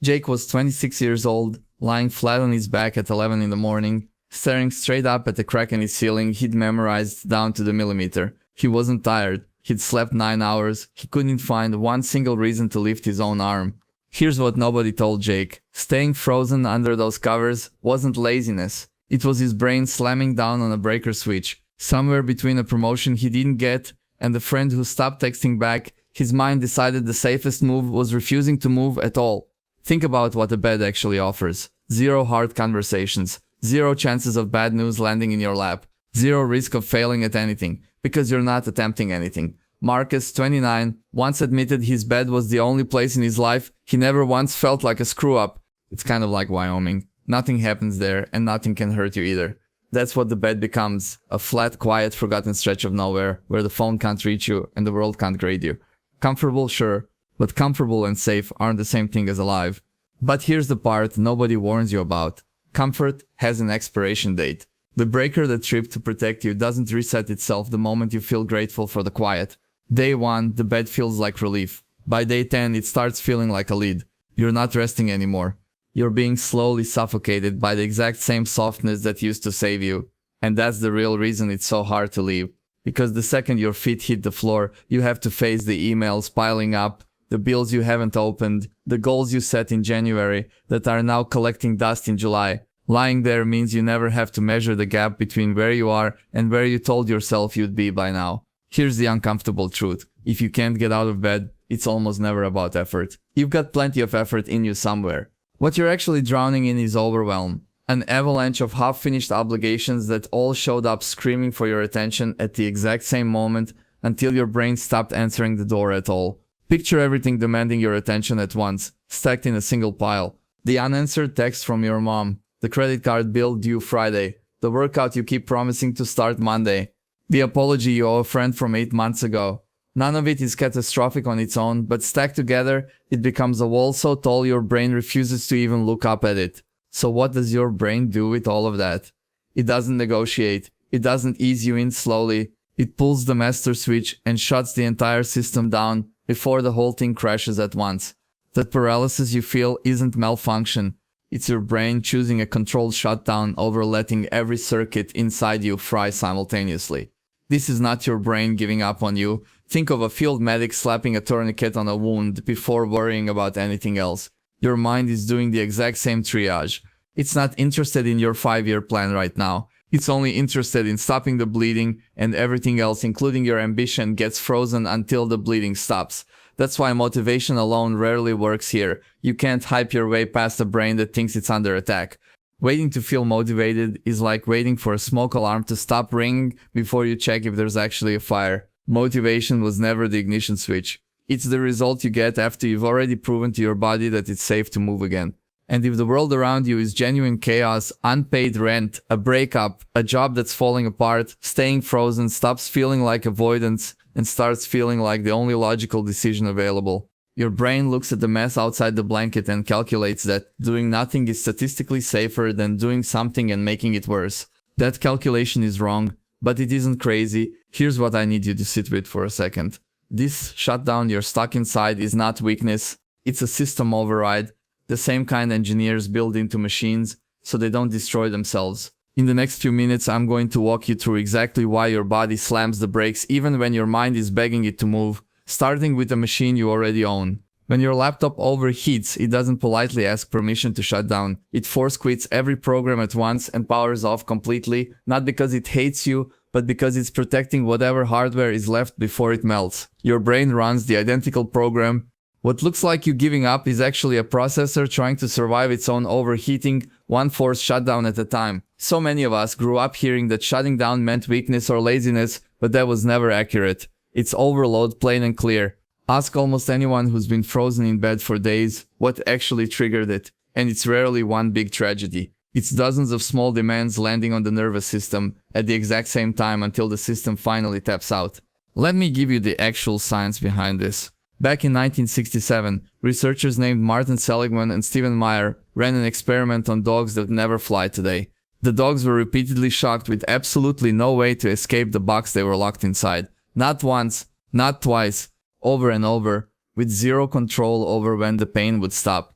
Jake was 26 years old, lying flat on his back at 11 in the morning, staring straight up at the crack in his ceiling he'd memorized down to the millimeter. He wasn't tired. He'd slept 9 hours. He couldn't find one single reason to lift his own arm. Here's what nobody told Jake. Staying frozen under those covers wasn't laziness. It was his brain slamming down on a breaker switch. Somewhere between a promotion he didn't get and the friend who stopped texting back, his mind decided the safest move was refusing to move at all. Think about what a bed actually offers. 0 hard conversations. 0 chances of bad news landing in your lap. 0 risk of failing at anything, because you're not attempting anything. Marcus, 29, once admitted his bed was the only place in his life he never once felt like a screw-up. It's kind of like Wyoming. Nothing happens there, and nothing can hurt you either. That's what the bed becomes. A flat, quiet, forgotten stretch of nowhere, where the phone can't reach you and the world can't grade you. Comfortable, sure, but comfortable and safe aren't the same thing as alive. But here's the part nobody warns you about. Comfort has an expiration date. The breaker that tripped to protect you doesn't reset itself the moment you feel grateful for the quiet. Day 1, the bed feels like relief. By day 10, it starts feeling like a lead. You're not resting anymore. You're being slowly suffocated by the exact same softness that used to save you. And that's the real reason it's so hard to leave. Because the second your feet hit the floor, you have to face the emails piling up, the bills you haven't opened, the goals you set in January that are now collecting dust in July. Lying there means you never have to measure the gap between where you are and where you told yourself you'd be by now. Here's the uncomfortable truth. If you can't get out of bed, it's almost never about effort. You've got plenty of effort in you somewhere. What you're actually drowning in is overwhelm. An avalanche of half-finished obligations that all showed up screaming for your attention at the exact same moment until your brain stopped answering the door at all. Picture everything demanding your attention at once, stacked in a single pile. The unanswered text from your mom, the credit card bill due Friday, the workout you keep promising to start Monday, the apology you owe a friend from 8 months ago. None of it is catastrophic on its own, but stacked together, it becomes a wall so tall your brain refuses to even look up at it. So what does your brain do with all of that? It doesn't negotiate. It doesn't ease you in slowly. It pulls the master switch and shuts the entire system down before the whole thing crashes at once. That paralysis you feel isn't malfunction. It's your brain choosing a controlled shutdown over letting every circuit inside you fry simultaneously. This is not your brain giving up on you. Think of a field medic slapping a tourniquet on a wound before worrying about anything else. Your mind is doing the exact same triage. It's not interested in your 5-year plan right now. It's only interested in stopping the bleeding, and everything else, including your ambition, gets frozen until the bleeding stops. That's why motivation alone rarely works here. You can't hype your way past a brain that thinks it's under attack. Waiting to feel motivated is like waiting for a smoke alarm to stop ringing before you check if there's actually a fire. Motivation was never the ignition switch. It's the result you get after you've already proven to your body that it's safe to move again. And if the world around you is genuine chaos, unpaid rent, a breakup, a job that's falling apart, staying frozen stops feeling like avoidance and starts feeling like the only logical decision available. Your brain looks at the mess outside the blanket and calculates that doing nothing is statistically safer than doing something and making it worse. That calculation is wrong, but it isn't crazy. Here's what I need you to sit with for a second. This shutdown you're stuck inside is not weakness, it's a system override, the same kind engineers build into machines so they don't destroy themselves. In the next few minutes, I'm going to walk you through exactly why your body slams the brakes even when your mind is begging it to move, starting with a machine you already own. When your laptop overheats, it doesn't politely ask permission to shut down. It force quits every program at once and powers off completely, not because it hates you, but because it's protecting whatever hardware is left before it melts. Your brain runs the identical program. What looks like you giving up is actually a processor trying to survive its own overheating, one forced shutdown at a time. So many of us grew up hearing that shutting down meant weakness or laziness, but that was never accurate. It's overload, plain and clear. Ask almost anyone who's been frozen in bed for days what actually triggered it, and it's rarely one big tragedy. It's dozens of small demands landing on the nervous system at the exact same time until the system finally taps out. Let me give you the actual science behind this. Back in 1967, researchers named Martin Seligman and Stephen Meyer ran an experiment on dogs that never fly today. The dogs were repeatedly shocked with absolutely no way to escape the box they were locked inside. Not once, not twice, over and over, with zero control over when the pain would stop.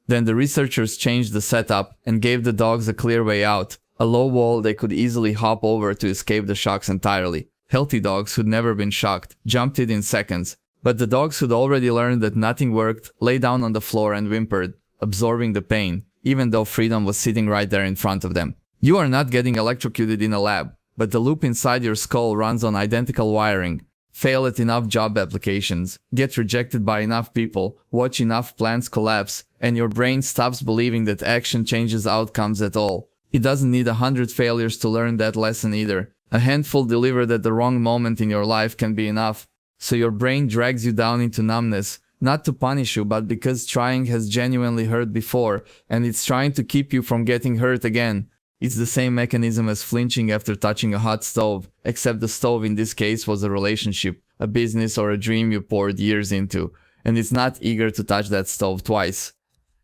Then the researchers changed the setup and gave the dogs a clear way out, a low wall they could easily hop over to escape the shocks entirely. Healthy dogs who'd never been shocked jumped it in seconds, but the dogs who'd already learned that nothing worked lay down on the floor and whimpered, absorbing the pain, even though freedom was sitting right there in front of them. You are not getting electrocuted in a lab, but the loop inside your skull runs on identical wiring. Fail at enough job applications, get rejected by enough people, watch enough plans collapse, and your brain stops believing that action changes outcomes at all. It doesn't need 100 failures to learn that lesson either. A handful delivered at the wrong moment in your life can be enough. So your brain drags you down into numbness, not to punish you, but because trying has genuinely hurt before, and it's trying to keep you from getting hurt again. It's the same mechanism as flinching after touching a hot stove, except the stove in this case was a relationship, a business, or a dream you poured years into, and it's not eager to touch that stove twice.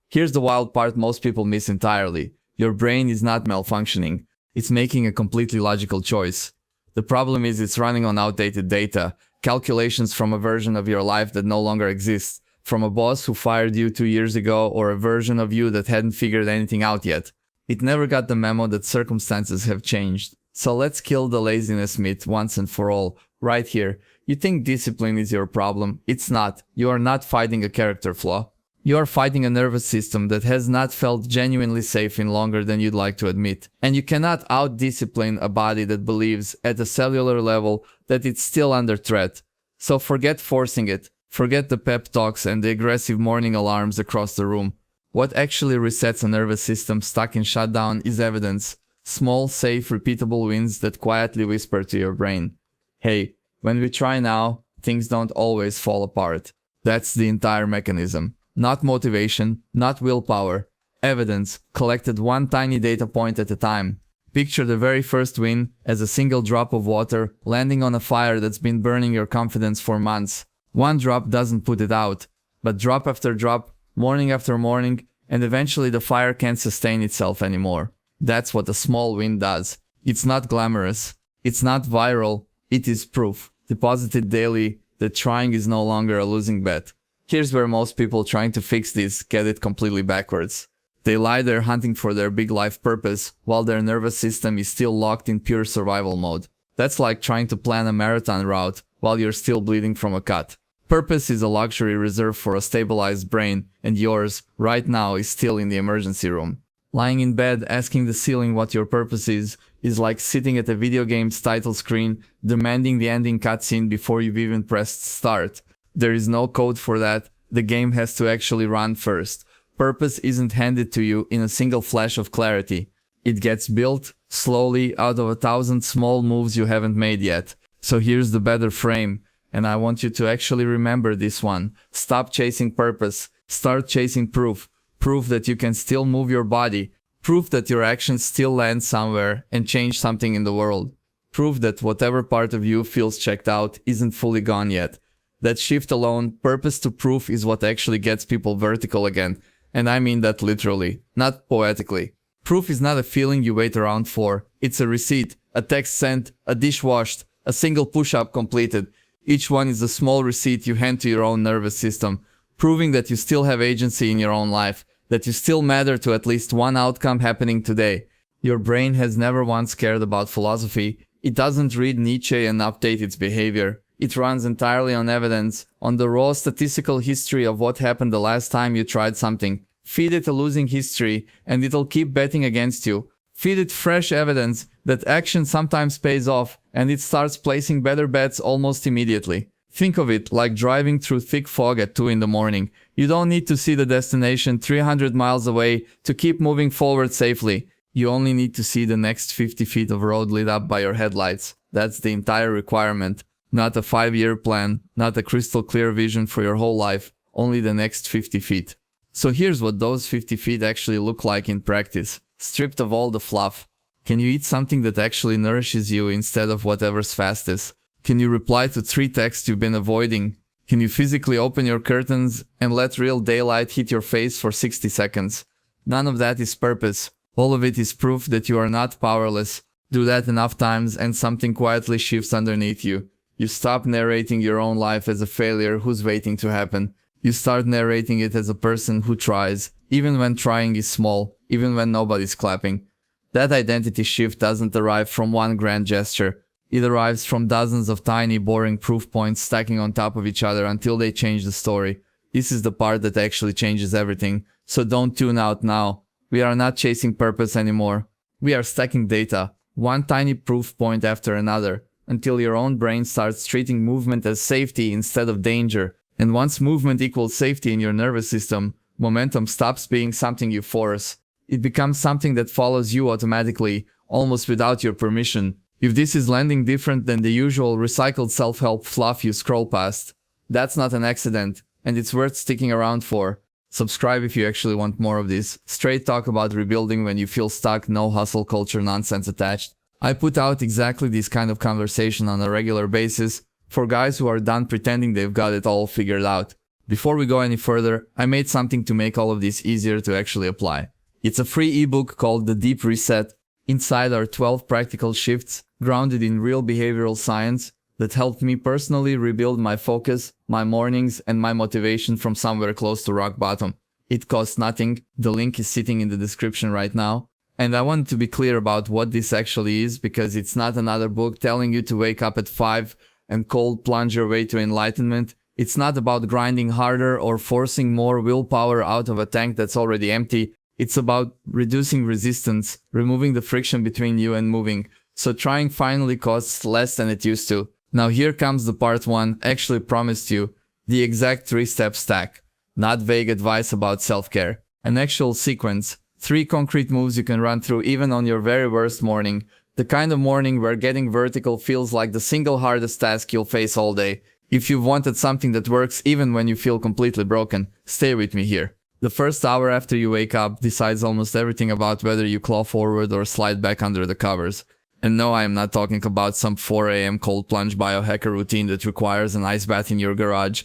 Here's the wild part most people miss entirely. Your brain is not malfunctioning. It's making a completely logical choice. The problem is it's running on outdated data, calculations from a version of your life that no longer exists, from a boss who fired you 2 years ago, or a version of you that hadn't figured anything out yet. It never got the memo that circumstances have changed. So let's kill the laziness myth once and for all, right here. You think discipline is your problem. It's not. You are not fighting a character flaw. You are fighting a nervous system that has not felt genuinely safe in longer than you'd like to admit. And you cannot out-discipline a body that believes, at a cellular level, that it's still under threat. So forget forcing it. Forget the pep talks and the aggressive morning alarms across the room. What actually resets a nervous system stuck in shutdown is evidence. Small, safe, repeatable wins that quietly whisper to your brain, hey, when we try now, things don't always fall apart. That's the entire mechanism. Not motivation, not willpower. Evidence, collected one tiny data point at a time. Picture the very first win as a single drop of water landing on a fire that's been burning your confidence for months. One drop doesn't put it out, but drop after drop, morning after morning, and eventually the fire can't sustain itself anymore. That's what a small win does. It's not glamorous. It's not viral. It is proof, deposited daily, that trying is no longer a losing bet. Here's where most people trying to fix this get it completely backwards. They lie there hunting for their big life purpose, while their nervous system is still locked in pure survival mode. That's like trying to plan a marathon route while you're still bleeding from a cut. Purpose is a luxury reserved for a stabilized brain, and yours, right now, is still in the emergency room. Lying in bed asking the ceiling what your purpose is like sitting at a video game's title screen, demanding the ending cutscene before you've even pressed start. There is no code for that. The game has to actually run first. Purpose isn't handed to you in a single flash of clarity. It gets built, slowly, out of 1,000 small moves you haven't made yet. So here's the better frame, and I want you to actually remember this one. Stop chasing purpose. Start chasing proof. Proof that you can still move your body. Proof that your actions still land somewhere and change something in the world. Proof that whatever part of you feels checked out isn't fully gone yet. That shift alone, purpose to proof, is what actually gets people vertical again. And I mean that literally, not poetically. Proof is not a feeling you wait around for. It's a receipt, a text sent, a dish washed, a single push-up completed. Each one is a small receipt you hand to your own nervous system, proving that you still have agency in your own life, that you still matter to at least one outcome happening today. Your brain has never once cared about philosophy. It doesn't read Nietzsche and update its behavior. It runs entirely on evidence, on the raw statistical history of what happened the last time you tried something. Feed it a losing history, and it'll keep betting against you. Feed it fresh evidence that action sometimes pays off, and it starts placing better bets almost immediately. Think of it like driving through thick fog at 2 in the morning. You don't need to see the destination 300 miles away to keep moving forward safely. You only need to see the next 50 feet of road lit up by your headlights. That's the entire requirement. Not a 5-year plan, not a crystal clear vision for your whole life, only the next 50 feet. So here's what those 50 feet actually look like in practice, stripped of all the fluff. Can you eat something that actually nourishes you instead of whatever's fastest? Can you reply to 3 texts you've been avoiding? Can you physically open your curtains and let real daylight hit your face for 60 seconds? None of that is purpose. All of it is proof that you are not powerless. Do that enough times and something quietly shifts underneath you. You stop narrating your own life as a failure who's waiting to happen. You start narrating it as a person who tries, even when trying is small, even when nobody's clapping. That identity shift doesn't arrive from one grand gesture. It arrives from dozens of tiny, boring proof points stacking on top of each other until they change the story. This is the part that actually changes everything. So don't tune out now. We are not chasing purpose anymore. We are stacking data, one tiny proof point after another, until your own brain starts treating movement as safety instead of danger. And once movement equals safety in your nervous system, momentum stops being something you force. It becomes something that follows you automatically, almost without your permission. If this is landing different than the usual recycled self-help fluff you scroll past, that's not an accident, and it's worth sticking around for. Subscribe if you actually want more of this. Straight talk about rebuilding when you feel stuck, no hustle culture nonsense attached. I put out exactly this kind of conversation on a regular basis for guys who are done pretending they've got it all figured out. Before we go any further, I made something to make all of this easier to actually apply. It's a free ebook called The Deep Reset. Inside are 12 practical shifts grounded in real behavioral science that helped me personally rebuild my focus, my mornings, and my motivation from somewhere close to rock bottom. It costs nothing. The link is sitting in the description right now. And I want to be clear about what this actually is, because it's not another book telling you to wake up at 5 and cold plunge your way to enlightenment. It's not about grinding harder or forcing more willpower out of a tank that's already empty. It's about reducing resistance, removing the friction between you and moving. So trying finally costs less than it used to. Now here comes the part 1, actually promised you, the exact 3-step stack. Not vague advice about self-care. An actual sequence. 3 concrete moves you can run through even on your very worst morning. The kind of morning where getting vertical feels like the single hardest task you'll face all day. If you've wanted something that works even when you feel completely broken, stay with me here. The first hour after you wake up decides almost everything about whether you claw forward or slide back under the covers. And no, I am not talking about some 4 a.m. cold plunge biohacker routine that requires an ice bath in your garage.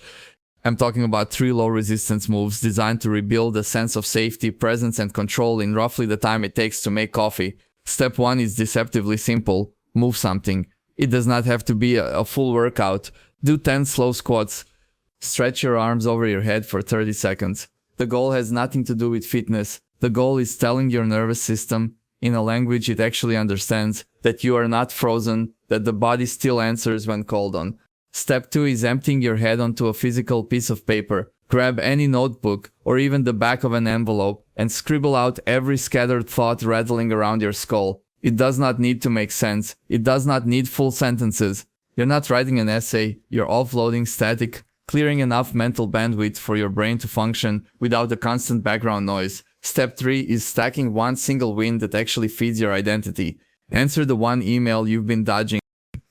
I'm talking about 3 low resistance moves designed to rebuild a sense of safety, presence, and control in roughly the time it takes to make coffee. Step 1 is deceptively simple. Move something. It does not have to be a full workout. Do 10 slow squats. Stretch your arms over your head for 30 seconds. The goal has nothing to do with fitness. The goal is telling your nervous system, in a language it actually understands, that you are not frozen, that the body still answers when called on. Step 2 is emptying your head onto a physical piece of paper. Grab any notebook, or even the back of an envelope, and scribble out every scattered thought rattling around your skull. It does not need to make sense. It does not need full sentences. You're not writing an essay. You're offloading static, clearing enough mental bandwidth for your brain to function without the constant background noise. Step 3 is stacking one single win that actually feeds your identity. Answer the one email you've been dodging.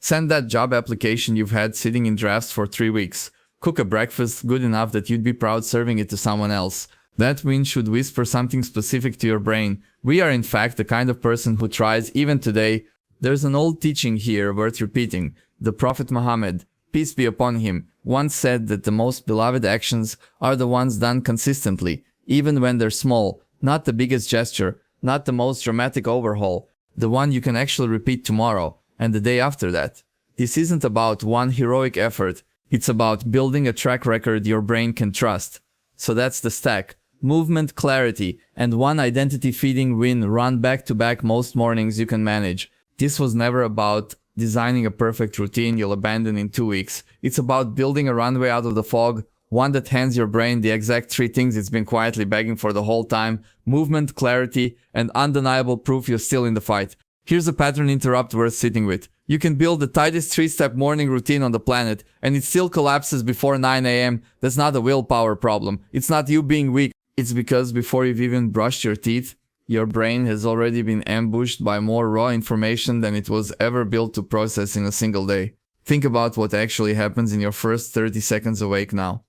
Send that job application you've had sitting in drafts for 3 weeks. Cook a breakfast good enough that you'd be proud serving it to someone else. That win should whisper something specific to your brain. We are in fact the kind of person who tries even today. There's an old teaching here worth repeating. The Prophet Muhammad, peace be upon him, once said that the most beloved actions are the ones done consistently, even when they're small, not the biggest gesture, not the most dramatic overhaul, the one you can actually repeat tomorrow and the day after that. This isn't about one heroic effort, it's about building a track record your brain can trust. So that's the stack. Movement, clarity, and one identity-feeding win run back-to-back most mornings you can manage. This was never about designing a perfect routine you'll abandon in 2 weeks. It's about building a runway out of the fog, one that hands your brain the exact 3 things it's been quietly begging for the whole time: movement, clarity, and undeniable proof you're still in the fight. Here's a pattern interrupt worth sitting with. You can build the tightest 3-step morning routine on the planet, and it still collapses before 9 a.m. That's not a willpower problem. It's not you being weak. It's because before you've even brushed your teeth, your brain has already been ambushed by more raw information than it was ever built to process in a single day. Think about what actually happens in your first 30 seconds awake now.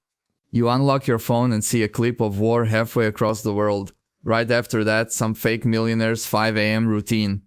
You unlock your phone and see a clip of war halfway across the world. Right after that, some fake millionaire's 5 a.m. routine.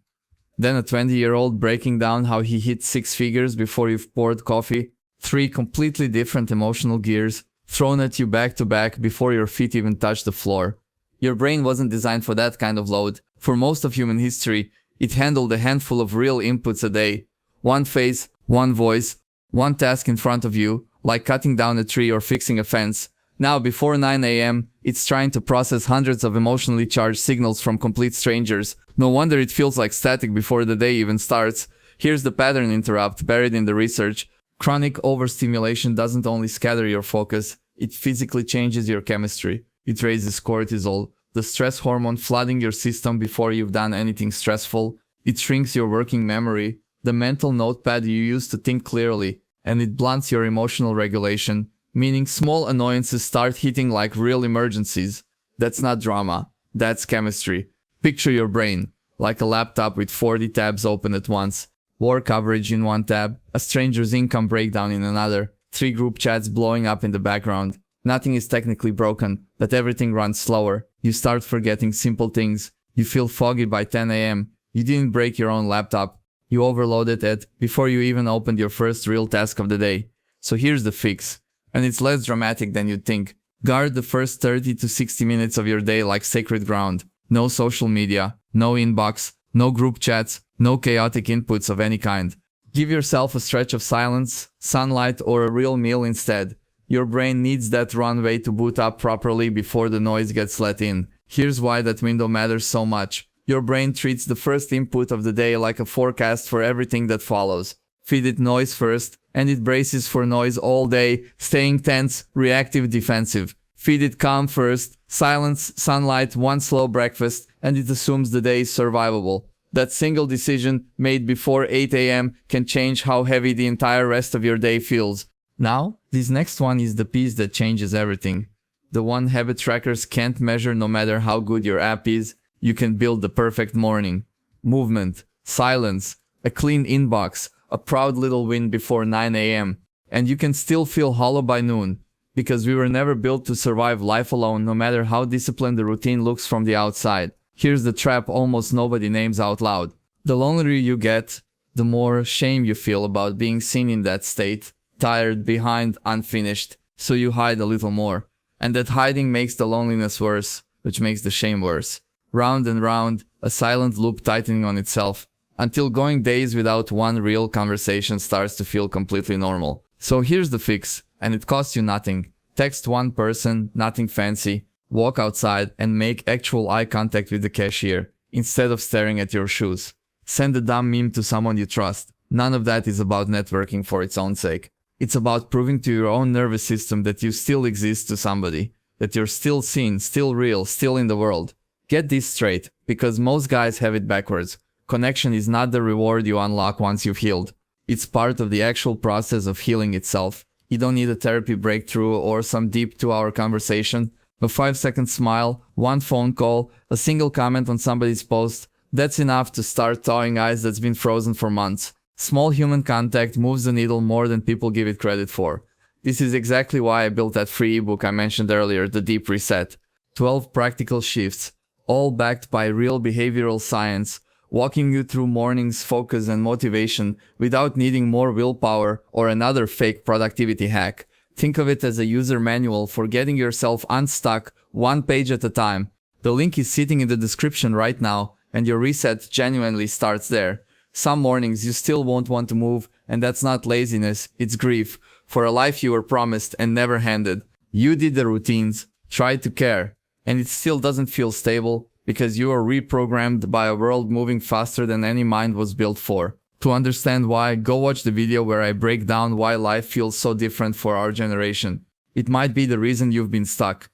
Then a 20-year-old breaking down how he hit 6 figures before you've poured coffee. 3 completely different emotional gears thrown at you back to back before your feet even touch the floor. Your brain wasn't designed for that kind of load. For most of human history, it handled a handful of real inputs a day. One face, one voice, one task in front of you, like cutting down a tree or fixing a fence. Now, before 9 a.m., it's trying to process hundreds of emotionally charged signals from complete strangers. No wonder it feels like static before the day even starts. Here's the pattern interrupt buried in the research. Chronic overstimulation doesn't only scatter your focus, it physically changes your chemistry. It raises cortisol, the stress hormone flooding your system before you've done anything stressful. It shrinks your working memory, the mental notepad you use to think clearly, and it blunts your emotional regulation, meaning small annoyances start hitting like real emergencies. That's not drama, that's chemistry. Picture your brain, like a laptop with 40 tabs open at once. War coverage in one tab, a stranger's income breakdown in another, 3 group chats blowing up in the background. Nothing is technically broken, but everything runs slower. You start forgetting simple things. You feel foggy by 10 a.m. You didn't break your own laptop. You overloaded it before you even opened your first real task of the day. So here's the fix. And it's less dramatic than you'd think. Guard the first 30 to 60 minutes of your day like sacred ground. No social media, no inbox, no group chats, no chaotic inputs of any kind. Give yourself a stretch of silence, sunlight, or a real meal instead. Your brain needs that runway to boot up properly before the noise gets let in. Here's why that window matters so much. Your brain treats the first input of the day like a forecast for everything that follows. Feed it noise first, and it braces for noise all day, staying tense, reactive, defensive. Feed it calm first, silence, sunlight, one slow breakfast, and it assumes the day is survivable. That single decision, made before 8 a.m., can change how heavy the entire rest of your day feels. Now, this next one is the piece that changes everything. The one habit trackers can't measure no matter how good your app is. You can build the perfect morning. Movement, silence, a clean inbox, a proud little win before 9 a.m. And you can still feel hollow by noon. Because we were never built to survive life alone, no matter how disciplined the routine looks from the outside. Here's the trap almost nobody names out loud. The lonelier you get, the more shame you feel about being seen in that state. Tired, behind, unfinished, so you hide a little more. And that hiding makes the loneliness worse, which makes the shame worse. Round and round, a silent loop tightening on itself, until going days without one real conversation starts to feel completely normal. So here's the fix, and it costs you nothing. Text one person, nothing fancy, walk outside and make actual eye contact with the cashier, instead of staring at your shoes. Send a dumb meme to someone you trust. None of that is about networking for its own sake. It's about proving to your own nervous system that you still exist to somebody, that you're still seen, still real, still in the world. Get this straight, because most guys have it backwards. Connection is not the reward you unlock once you've healed. It's part of the actual process of healing itself. You don't need a therapy breakthrough or some deep 2-hour conversation. A 5-second smile, one phone call, a single comment on somebody's post. That's enough to start thawing ice that's been frozen for months. Small human contact moves the needle more than people give it credit for. This is exactly why I built that free ebook I mentioned earlier, The Deep Reset. 12 practical shifts, all backed by real behavioral science, walking you through mornings, focus, and motivation without needing more willpower or another fake productivity hack. Think of it as a user manual for getting yourself unstuck, one page at a time. The link is sitting in the description right now, and your reset genuinely starts there. Some mornings you still won't want to move, and that's not laziness, it's grief, for a life you were promised and never handed. You did the routines, tried to care, and it still doesn't feel stable, because you are reprogrammed by a world moving faster than any mind was built for. To understand why, go watch the video where I break down why life feels so different for our generation. It might be the reason you've been stuck.